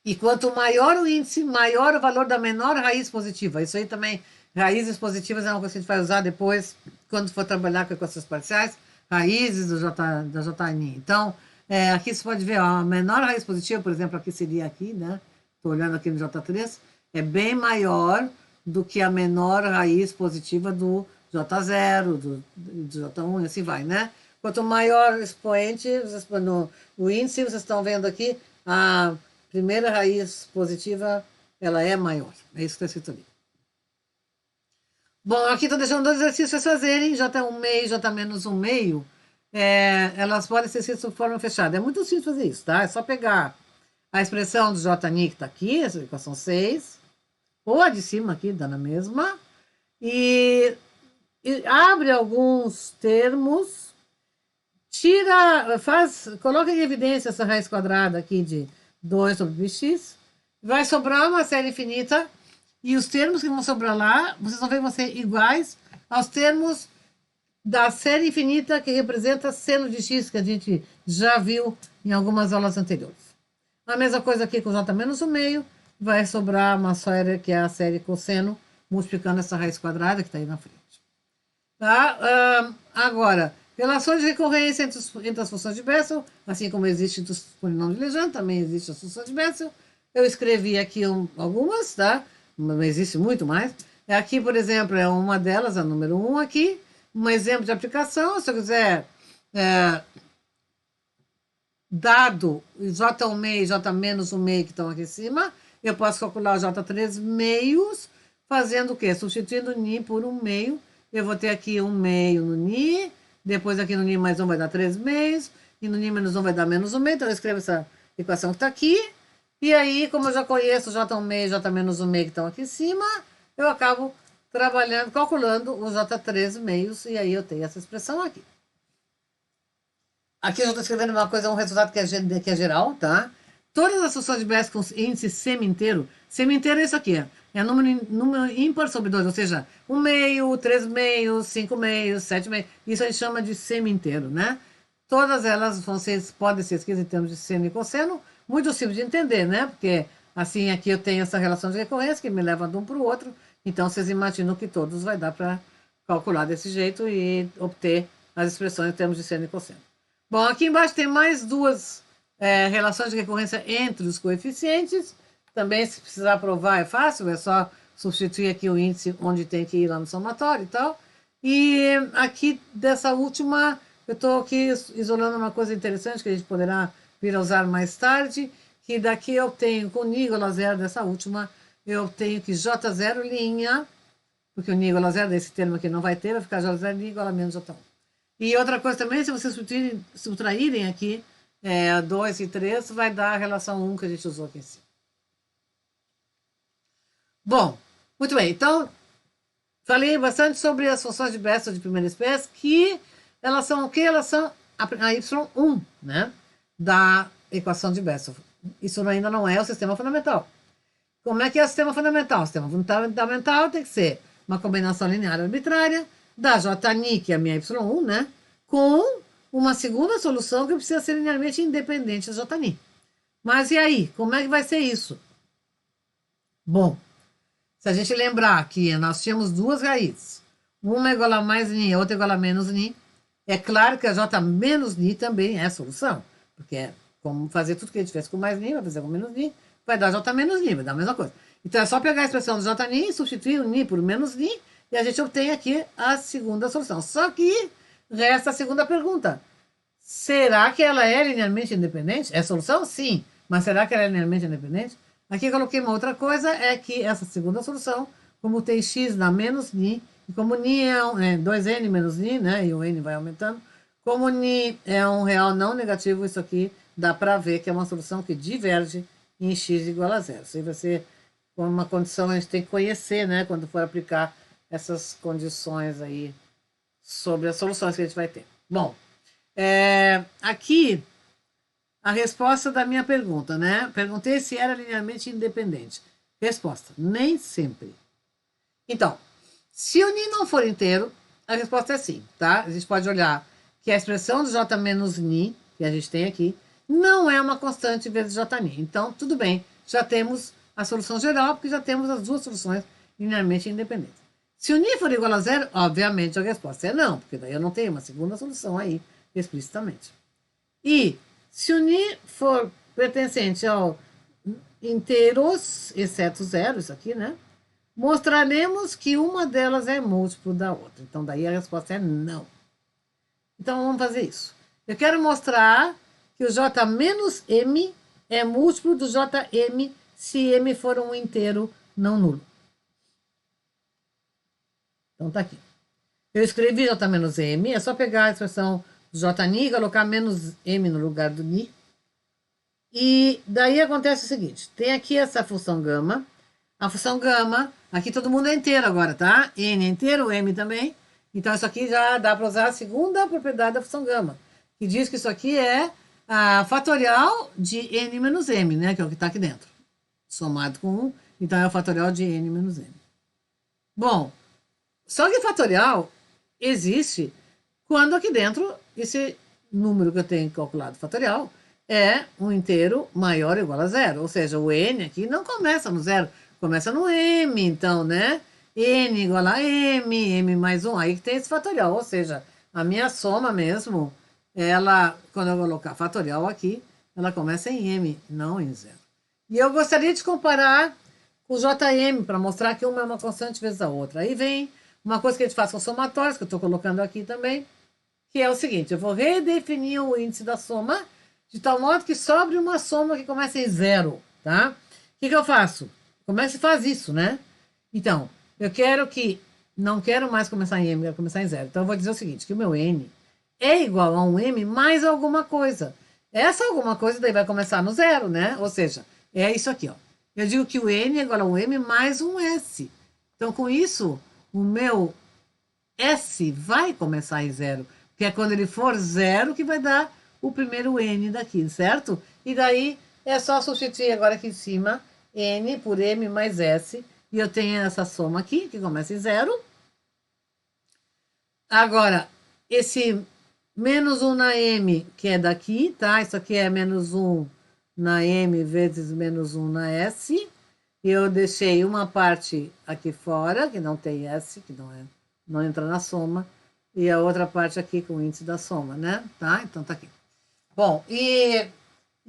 Speaker 1: E quanto maior o índice, maior o valor da menor raiz positiva. Isso aí também, raízes positivas é uma coisa que a gente vai usar depois, quando for trabalhar com equações parciais, raízes da Jni. Então, aqui você pode ver, ó, a menor raiz positiva, por exemplo, aqui seria aqui, né? Estou olhando aqui no J3, é bem maior do que a menor raiz positiva do J0, do J1 e assim vai, né? Quanto maior o expoente, no índice, vocês estão vendo aqui, a primeira raiz positiva, ela é maior. É isso que está escrito ali. Bom, aqui estou deixando dois exercícios para vocês fazerem, J1 meio, J menos 1 meio, elas podem ser escritas de forma fechada. É muito simples fazer isso, tá? É só pegar a expressão do Jni que está aqui, essa equação 6, ou a de cima aqui, dá na mesma, e abre alguns termos, coloca em evidência essa raiz quadrada aqui de 2 sobre bx, vai sobrar uma série infinita, e os termos que vão sobrar lá, vocês vão ver que vão ser iguais aos termos da série infinita que representa seno de x, que a gente já viu em algumas aulas anteriores. A mesma coisa aqui com j menos 1 meio, vai sobrar uma série que é a série cosseno, multiplicando essa raiz quadrada que está aí na frente. Tá? Agora, relações de recorrência entre as funções de Bessel, assim como existe entre os polinômios de Legendre, também existe as funções de Bessel. Eu escrevi aqui algumas, tá? Não existe muito mais. Aqui, por exemplo, é uma delas, a número 1 aqui. Um exemplo de aplicação, se eu quiser... dado J1 meio e J menos 1 meio que estão aqui em cima, eu posso calcular o J3 meios fazendo o quê? Substituindo Ni por 1/2. Eu vou ter aqui 1/2 no Ni, depois aqui no Ni mais 1 vai dar 3/2, e no Ni menos 1 vai dar menos 1/2, então eu escrevo essa equação que está aqui, e aí, como eu já conheço J1/2 e J menos 1/2 que estão aqui em cima, eu acabo trabalhando, calculando o J3/2, e aí eu tenho essa expressão aqui. Aqui eu estou escrevendo uma coisa, um resultado que é geral, tá? Todas as funções de Bess com índice semi-inteiro é isso aqui, é número ímpar sobre 2, ou seja, 1/2, 3/2, 5/2, 7/2, isso a gente chama de semi-inteiro, né? Todas elas podem ser escritas em termos de seno e cosseno, muito simples de entender, né? Porque assim aqui eu tenho essa relação de recorrência que me leva de um para o outro, então vocês imaginam que todos vai dar para calcular desse jeito e obter as expressões em termos de seno e cosseno. Bom, aqui embaixo tem mais duas relações de recorrência entre os coeficientes. Também, se precisar provar, é fácil, é só substituir aqui o índice onde tem que ir lá no somatório e tal. E aqui, dessa última, eu estou aqui isolando uma coisa interessante que a gente poderá vir a usar mais tarde, que daqui eu tenho, com Ni igual a zero dessa última, eu tenho que J0', porque o Ni igual a zero desse termo aqui não vai ter, vai ficar J0 Ni igual a menos J1. E outra coisa também, se vocês subtraírem aqui 2 e 3, vai dar a relação 1 que a gente usou aqui em cima. Bom, muito bem. Então, falei bastante sobre as funções de Bessel de primeira espécie, que elas são o quê? Elas são a y1, né? Da equação de Bessel. Isso ainda não é o sistema fundamental. Como é que é o sistema fundamental? O sistema fundamental tem que ser uma combinação linear arbitrária da Jni, que é a minha y1, né? Com uma segunda solução que precisa ser linearmente independente da Jni. Mas e aí? Como é que vai ser isso? Bom, se a gente lembrar que nós tínhamos duas raízes, uma é igual a mais Ni, a outra é igual a menos Ni, é claro que a J menos Ni também é a solução, porque é como fazer tudo que a gente fez com mais Ni, vai fazer com menos Ni, vai dar J menos Ni, vai dar a mesma coisa. Então é só pegar a expressão do Jni, substituir o Ni por menos Ni, e a gente obtém aqui a segunda solução. Só que resta a segunda pergunta. Será que ela é linearmente independente? É solução? Sim. Mas será que ela é linearmente independente? Aqui eu coloquei uma outra coisa, é que essa segunda solução, como tem x na menos Ni, e como Ni é 2n menos Ni, né, e o n vai aumentando, como Ni é um real não negativo, isso aqui dá para ver que é uma solução que diverge em x igual a zero. Isso aí vai ser uma condição que a gente tem que conhecer, né, quando for aplicar essas condições aí sobre as soluções que a gente vai ter. Bom, aqui a resposta da minha pergunta, né? Perguntei se era linearmente independente. Resposta, nem sempre. Então, se o Ni não for inteiro, a resposta é sim, tá? A gente pode olhar que a expressão do J menos Ni, que a gente tem aqui, não é uma constante vezes Jni. Então, tudo bem, já temos a solução geral, porque já temos as duas soluções linearmente independentes. Se o Ni for igual a zero, obviamente a resposta é não, porque daí eu não tenho uma segunda solução aí, explicitamente. E se o Ni for pertencente ao inteiros, exceto zero, isso aqui, né? Mostraremos que uma delas é múltiplo da outra. Então, daí a resposta é não. Então, vamos fazer isso. Eu quero mostrar que o J menos M é múltiplo do Jm se M for um inteiro não nulo. Então, tá aqui. Eu escrevi J menos M, é só pegar a expressão Jni e colocar menos M no lugar do Ni. E daí acontece o seguinte, tem aqui essa função gama. A função gama, aqui todo mundo é inteiro agora, tá? N é inteiro, M também. Então, isso aqui já dá para usar a segunda propriedade da função gama, que diz que isso aqui é a fatorial de N menos M, né? Que é o que está aqui dentro. Somado com 1, então é o fatorial de N menos M. Bom, só que fatorial existe quando aqui dentro esse número que eu tenho calculado fatorial é um inteiro maior ou igual a zero. Ou seja, o N aqui não começa no zero, começa no M, então, né? N igual a M, M mais 1, aí que tem esse fatorial. Ou seja, a minha soma mesmo, ela, quando eu colocar fatorial aqui, ela começa em M, não em zero. E eu gostaria de comparar com o Jm, para mostrar que uma é uma constante vezes a outra. Aí vem uma coisa que a gente faz com somatórios, que eu estou colocando aqui também, que é o seguinte, eu vou redefinir o índice da soma, de tal modo que sobre uma soma que começa em zero, tá? O que eu faço? Como é que se faz isso, né? Então, Eu quero que, não quero mais começar em M, quero começar em zero. Então eu vou dizer o seguinte, que o meu N é igual a um M mais alguma coisa. Essa alguma coisa daí vai começar no zero, né? Ou seja, é isso aqui, ó. Eu digo que o N é igual a um M mais um S. Então, com isso, o meu S vai começar em zero, que é quando ele for zero que vai dar o primeiro N daqui, certo? E daí é só substituir agora aqui em cima N por M mais S, e eu tenho essa soma aqui, que começa em zero. Agora, esse menos 1 na M, que é daqui, tá? Isso aqui é menos 1 na M vezes menos 1 na S. Eu deixei uma parte aqui fora, que não tem S, que não entra na soma, e a outra parte aqui com o índice da soma, né? Tá? Então tá aqui. Bom, e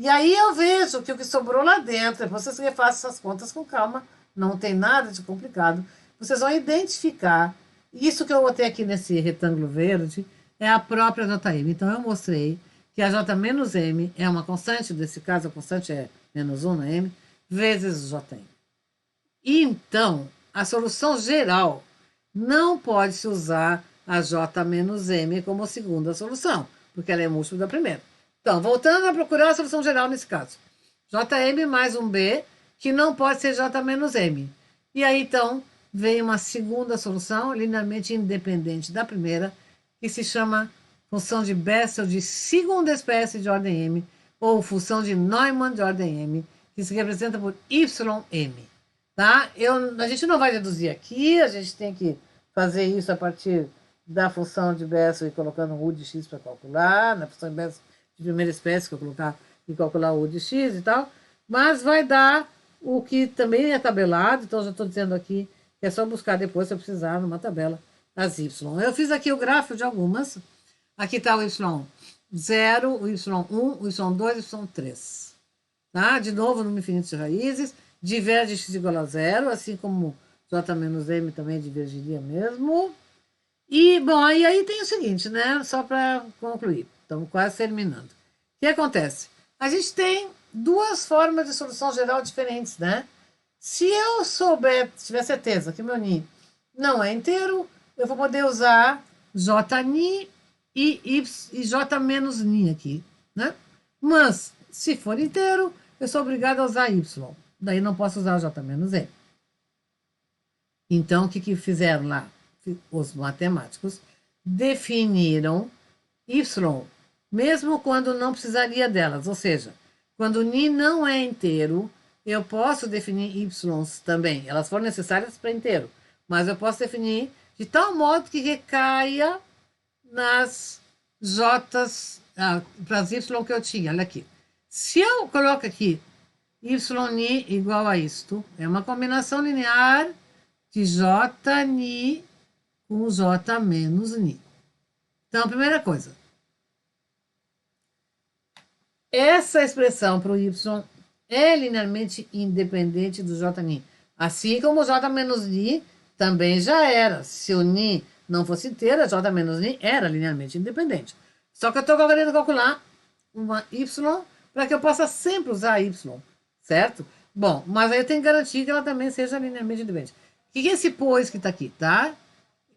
Speaker 1: aí eu vejo que o que sobrou lá dentro, vocês refaçam essas contas com calma, não tem nada de complicado. Vocês vão identificar, isso que eu botei aqui nesse retângulo verde, é a própria JM. Então eu mostrei que a J menos M é uma constante, nesse caso a constante é menos 1 na M, vezes JM. Então, a solução geral não pode se usar a J menos M como segunda solução, porque ela é múltiplo da primeira. Então, voltando a procurar a solução geral nesse caso. JM mais um B, que não pode ser J menos M. E aí, então, vem uma segunda solução, linearmente independente da primeira, que se chama função de Bessel de segunda espécie de ordem M, ou função de Neumann de ordem M, que se representa por YM. Tá? A gente não vai deduzir aqui, a gente tem que fazer isso a partir da função de Bessel e colocando o U de x para calcular, na função de Bessel de primeira espécie, que eu colocar e calcular o U de x e tal, mas vai dar o que também é tabelado, então já estou dizendo aqui que é só buscar depois, se eu precisar, numa tabela, as y. Eu fiz aqui o gráfico de algumas, aqui está o y0, o y1, o y2, o y3. Tá? De novo, número infinito de raízes, diverge x igual a zero, assim como j menos m também divergiria mesmo. E, bom, e aí tem o seguinte, né? Só para concluir, estamos quase terminando. O que acontece? A gente tem duas formas de solução geral diferentes, né? Se eu tiver certeza que meu Ni não é inteiro, eu vou poder usar Jni e J menos Ni aqui, né? Mas, se for inteiro, eu sou obrigado a usar Y. Daí não posso usar J menos E. Então, o que fizeram lá? Os matemáticos definiram Y, mesmo quando não precisaria delas. Ou seja, quando Ni não é inteiro, eu posso definir Ys também. Elas foram necessárias para inteiro. Mas eu posso definir de tal modo que recaia nas J's, para as Y que eu tinha. Olha aqui. Se eu coloco aqui Yni igual a isto, é uma combinação linear de Jni com J menos Ni. Então, a primeira coisa, essa expressão para o Y é linearmente independente do Jni. Assim como o J menos Ni também já era. Se o Ni não fosse inteira, J menos Ni era linearmente independente. Só que eu estou querendo calcular uma Y para que eu possa sempre usar Y, certo? Bom, mas aí eu tenho que garantir que ela também seja linearmente independente. O que é esse pois que está aqui, tá?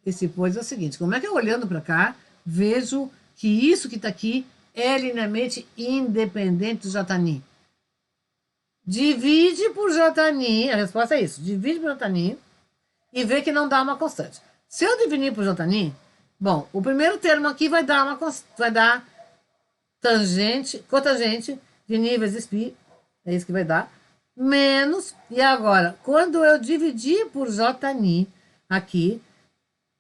Speaker 1: Esse pois é o seguinte, como é que eu olhando para cá, vejo que isso que está aqui é linearmente independente do Jni? Divide por Jni, a resposta é isso, divide por Jni e vê que não dá uma constante. Se eu dividir por Jni, bom, o primeiro termo aqui vai dar cotangente de Ni vezes π, é isso que vai dar, menos, e agora, quando eu dividir por Jni aqui,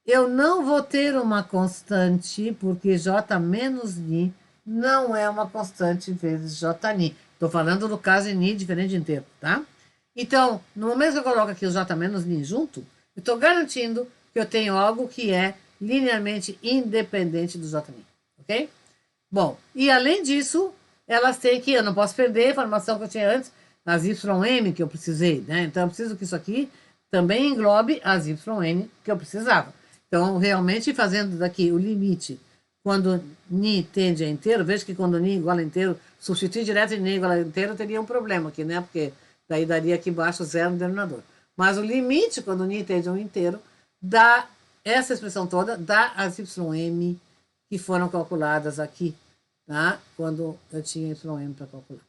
Speaker 1: eu não vou ter uma constante, porque J menos Ni não é uma constante vezes Jni. Estou falando do caso de Ni diferente de inteiro, tá? Então, no momento que eu coloco aqui o J menos Ni junto, eu estou garantindo que eu tenho algo que é linearmente independente do Jni, ok? Bom, e além disso, elas têm que, eu não posso perder a informação que eu tinha antes, as YM que eu precisei, né? Então, eu preciso que isso aqui também englobe as YN que eu precisava. Então, realmente, fazendo daqui o limite, quando Ni tende a inteiro, veja que quando Ni igual a inteiro, substituir direto em Ni igual a inteiro, teria um problema aqui, né? Porque daí daria aqui embaixo zero no denominador. Mas o limite, quando o NI tende a um inteiro, dá essa expressão toda, dá as YM que foram calculadas aqui, tá? Quando eu tinha YM para calcular.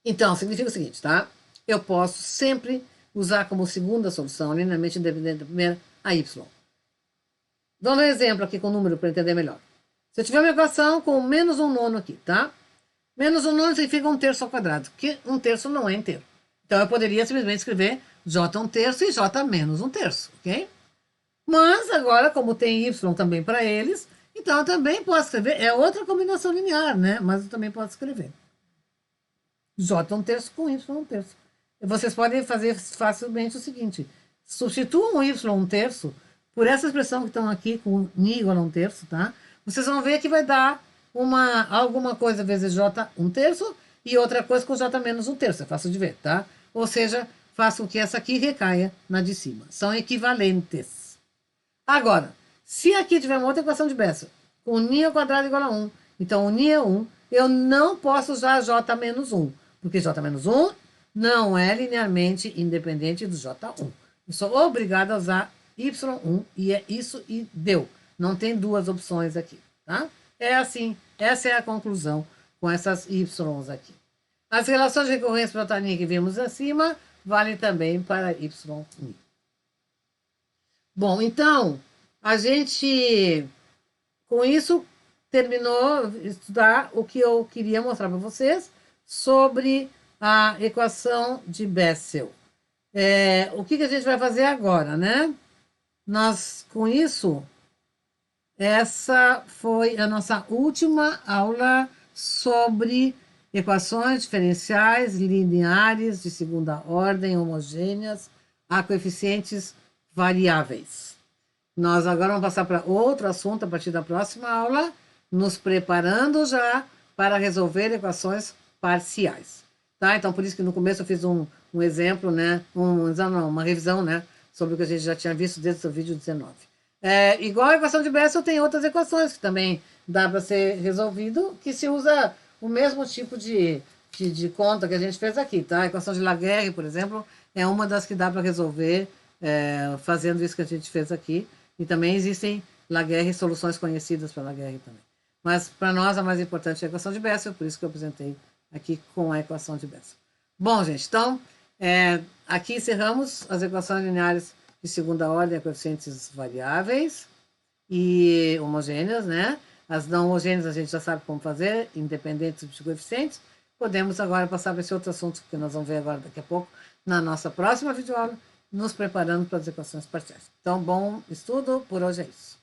Speaker 1: Então, significa o seguinte, tá? Eu posso sempre usar como segunda solução, linearmente independente da primeira, a Y. Vamos dar um exemplo aqui com o número para entender melhor. Se eu tiver uma equação com menos um nono aqui, tá? Menos um nono significa 1/3 ao quadrado, que 1/3 não é inteiro. Então, eu poderia simplesmente escrever J 1/3 e J menos 1/3, ok? Mas agora, como tem Y também para eles, então eu também posso escrever, é outra combinação linear, né? Mas eu também posso escrever J 1/3 com Y 1/3. Vocês podem fazer facilmente o seguinte, substituam o Y 1/3 por essa expressão que estão aqui com Ni igual a 1/3, tá? Vocês vão ver que vai dar alguma coisa vezes J 1/3 e outra coisa com J menos 1/3, é fácil de ver, tá? Ou seja, façam que essa aqui recaia na de cima. São equivalentes. Agora, se aqui tiver uma outra equação de Bessel, com Ni ao quadrado igual a 1, então o Ni é 1, eu não posso usar J menos 1, porque J menos 1 não é linearmente independente do J1. Eu sou obrigado a usar Y1 e é isso e deu. Não tem duas opções aqui, tá? É assim, essa é a conclusão com essas Ys aqui. As relações de recorrência para o que vimos acima valem também para Y. Bom, então, a gente, com isso, terminou de estudar o que eu queria mostrar para vocês sobre a equação de Bessel. O que a gente vai fazer agora, né? Nós, com isso, essa foi a nossa última aula sobre equações diferenciais lineares de segunda ordem homogêneas a coeficientes variáveis. Nós agora vamos passar para outro assunto a partir da próxima aula, nos preparando já para resolver equações parciais. Tá? Então, por isso que no começo eu fiz um exemplo, né? Uma revisão, né? Sobre o que a gente já tinha visto desde o vídeo 19. Igual a equação de Bessel, tem outras equações que também dá para ser resolvido, que se usa o mesmo tipo de conta que a gente fez aqui, tá? A equação de Laguerre, por exemplo, é uma das que dá para resolver fazendo isso que a gente fez aqui. E também existem Laguerre, soluções conhecidas para Laguerre também. Mas para nós a mais importante é a equação de Bessel, por isso que eu apresentei aqui com a equação de Bessel. Bom, gente, então, aqui encerramos as equações lineares de segunda ordem a coeficientes variáveis e homogêneas, né? As não homogêneas a gente já sabe como fazer, independentes de coeficientes. Podemos agora passar para esse outro assunto que nós vamos ver agora daqui a pouco na nossa próxima videoaula, nos preparando para as equações parciais. Então, bom estudo, por hoje é isso.